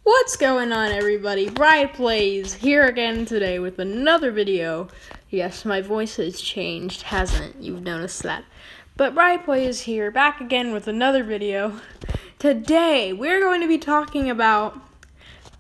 What's going on, everybody? Bride Plays here again today with another video. Yes, my voice has changed, hasn't it? You've noticed that. But Bride Plays here, back again with another video. Today, we're going to be talking about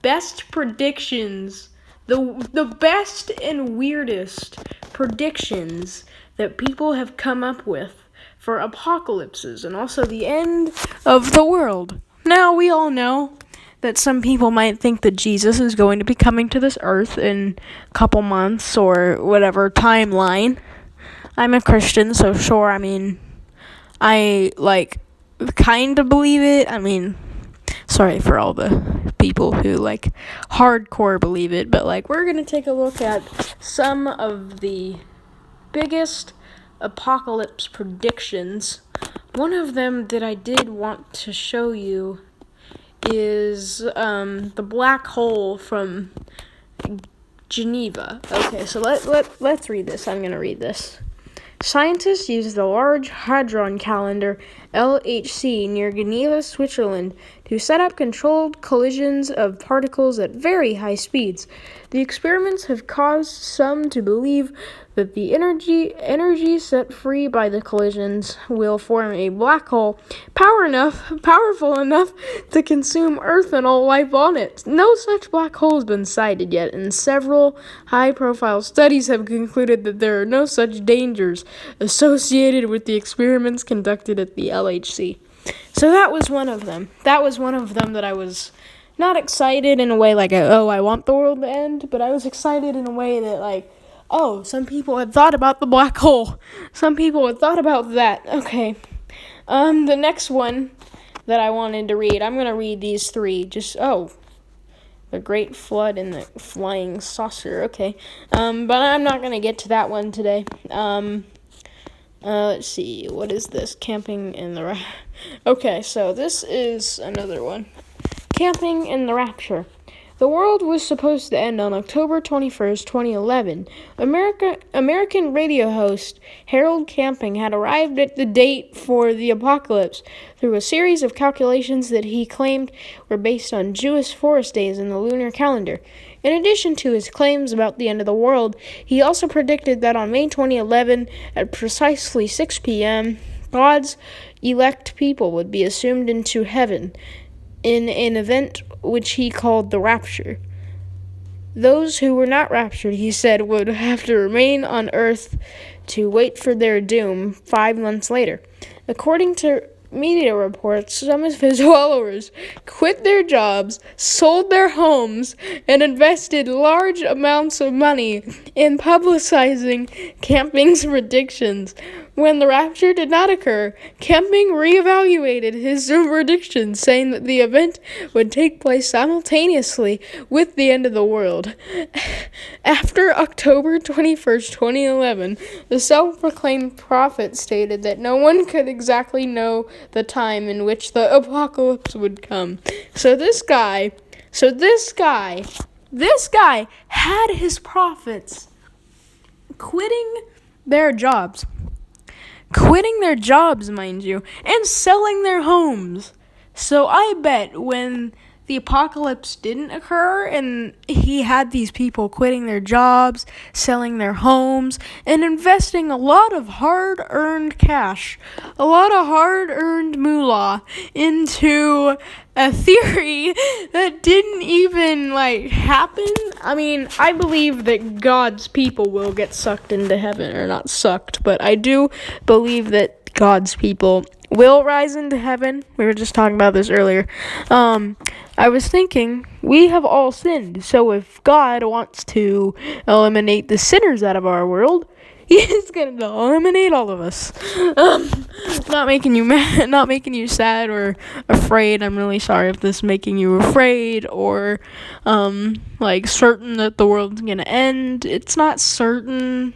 best predictions, the best and weirdest predictions that people have come up with for apocalypses and also the end of the world. Now, we all know that some people might think that Jesus is going to be coming to this earth in a couple months or whatever timeline. I'm a Christian, so sure, I kind of believe it. Sorry for all the people who hardcore believe it, but we're going to take a look at some of the biggest apocalypse predictions. One of them that I did want to show you is the black hole from Geneva. Okay, so let's read this. I'm going to read this. Scientists use the Large Hadron Calendar, LHC, near Geneva, Switzerland, to set up controlled collisions of particles at very high speeds. The experiments have caused some to believe that the energy set free by the collisions will form a black hole powerful enough to consume Earth and all life on it. No such black hole has been sighted yet, and several high-profile studies have concluded that there are no such dangers associated with the experiments conducted at the LHC. So that was one of them. That I was not excited in a way I want the world to end, but I was excited in a way that some people had thought about the black hole. Some people had thought about that. Okay. The next one that I wanted to read, I'm going to read these three. The Great Flood and the Flying Saucer. Okay. But I'm not going to get to that one today. Let's see. What is this? Camping in the Okay, so this is another one. Camping in the Rapture. The world was supposed to end on October 21st, 2011. American radio host Harold Camping had arrived at the date for the apocalypse through a series of calculations that he claimed were based on Jewish forest days in the lunar calendar. In addition to his claims about the end of the world, he also predicted that on May 2011, at precisely 6 p.m., God's elect people would be assumed into heaven in an event which he called the Rapture. Those who were not raptured, he said, would have to remain on Earth to wait for their doom 5 months later. According to media reports, some of his followers quit their jobs, sold their homes, and invested large amounts of money in publicizing Camping's predictions. When the rapture did not occur, Camping reevaluated his predictions, saying that the event would take place simultaneously with the end of the world. After October 21st, 2011, the self-proclaimed prophet stated that no one could exactly know the time in which the apocalypse would come. So this guy had his prophets quitting their jobs, mind you, and selling their homes. So I bet when the apocalypse didn't occur and he had these people quitting their jobs, selling their homes, and investing a lot of hard-earned cash, a lot of hard-earned moolah into a theory that didn't even happen. I believe that God's people will get sucked into heaven, or not sucked, but I do believe that God's people will rise into heaven. We were just talking about this earlier. I was thinking, we have all sinned, so if God wants to eliminate the sinners out of our world, He's going to eliminate all of us. Not making you mad, not making you sad or afraid. I'm really sorry if this is making you afraid or certain that the world's going to end. It's not certain.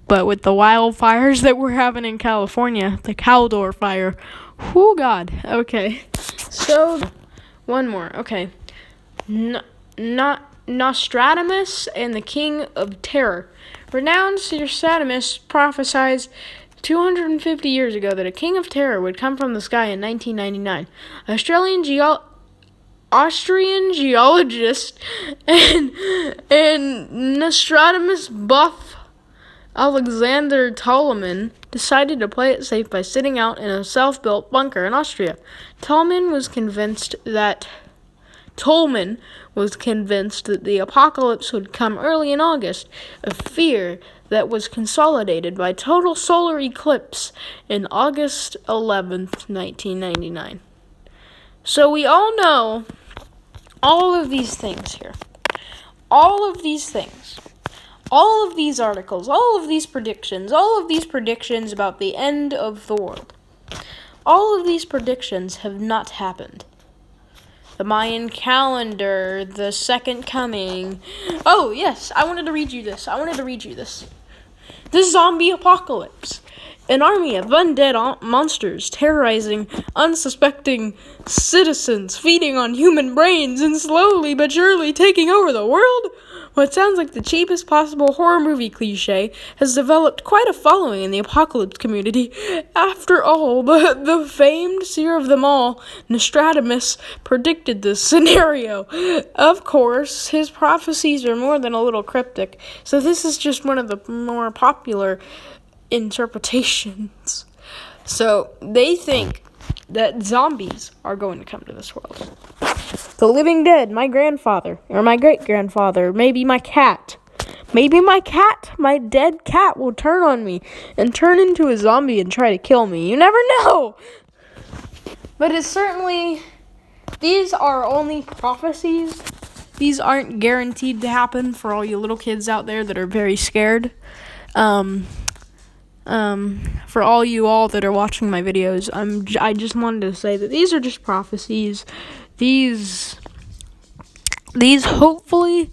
But with the wildfires that we're having in California, the Caldor fire, whoo God. Okay, so one more. Okay, Nostradamus and the King of Terror. Renowned Nostradamus prophesied 250 years ago that a king of terror would come from the sky in 1999. Austrian geologist and Nostradamus buff Alexander Tolman decided to play it safe by sitting out in a self-built bunker in Austria. Tolman was convinced that the apocalypse would come early in August, a fear that was consolidated by total solar eclipse in August 11th, 1999. So we all know all of these things here. All of these things. All of these articles, all of these predictions about the end of the world. All of these predictions have not happened. The Mayan calendar, the second coming. Oh, yes, I wanted to read you this. The zombie apocalypse. An army of undead monsters terrorizing unsuspecting citizens, feeding on human brains, and slowly but surely taking over the world. What sounds like the cheapest possible horror movie cliche has developed quite a following in the apocalypse community. After all, the famed seer of them all, Nostradamus, predicted this scenario. Of course, his prophecies are more than a little cryptic, so this is just one of the more popular interpretations. So, they think that zombies are going to come to this world. The living dead, my grandfather, or my great-grandfather, maybe my cat. Maybe my dead cat will turn on me and turn into a zombie and try to kill me. You never know! But it's certainly, these are only prophecies. These aren't guaranteed to happen for all you little kids out there that are very scared. For all you all that are watching my videos, I just wanted to say that these are just prophecies. These hopefully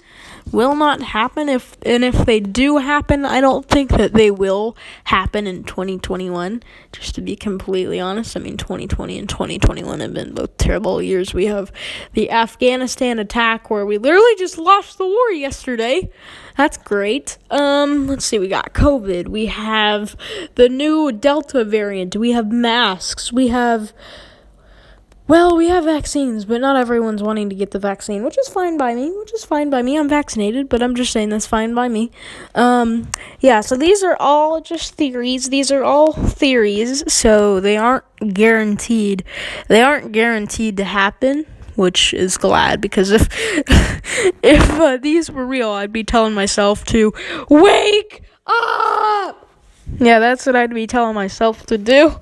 will not happen. If they do happen, I don't think that they will happen in 2021. Just to be completely honest, I mean 2020 and 2021 have been both terrible years. We have the Afghanistan attack where we literally just lost the war yesterday. That's great. Let's see, we got COVID. We have the new Delta variant. We have masks. We have vaccines, but not everyone's wanting to get the vaccine, which is fine by me. I'm vaccinated, but I'm just saying that's fine by me. So these are all just theories. These are all theories, so they aren't guaranteed. They aren't guaranteed to happen, which is glad, because if these were real, I'd be telling myself to wake up. Yeah, that's what I'd be telling myself to do.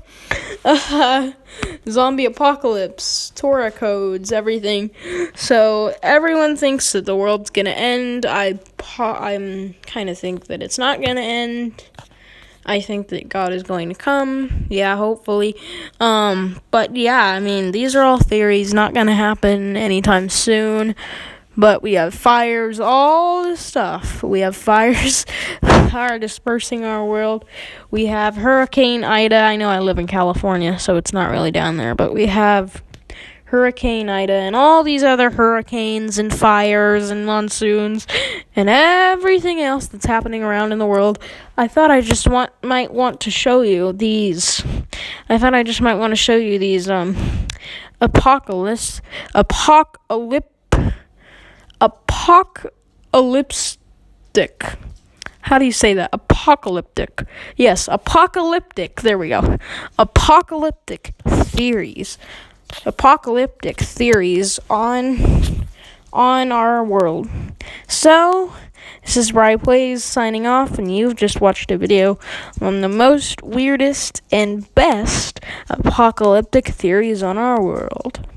Zombie apocalypse, Torah codes, everything. So everyone thinks that the world's gonna end. I'm kind of think that it's not gonna end. I think that God is going to come. Yeah, hopefully. But yeah, I mean, these are all theories, not gonna happen anytime soon. But we have fires, all this stuff. We have fires that are dispersing our world. We have Hurricane Ida. I know I live in California, so it's not really down there. But we have Hurricane Ida and all these other hurricanes and fires and monsoons and everything else that's happening around in the world. I thought I just might want to show you these. Apocalyptic. How do you say that? Apocalyptic. Yes, apocalyptic. There we go. Apocalyptic theories. Apocalyptic theories on our world. So, this is Bri Plays signing off, and you've just watched a video on the most weirdest and best apocalyptic theories on our world.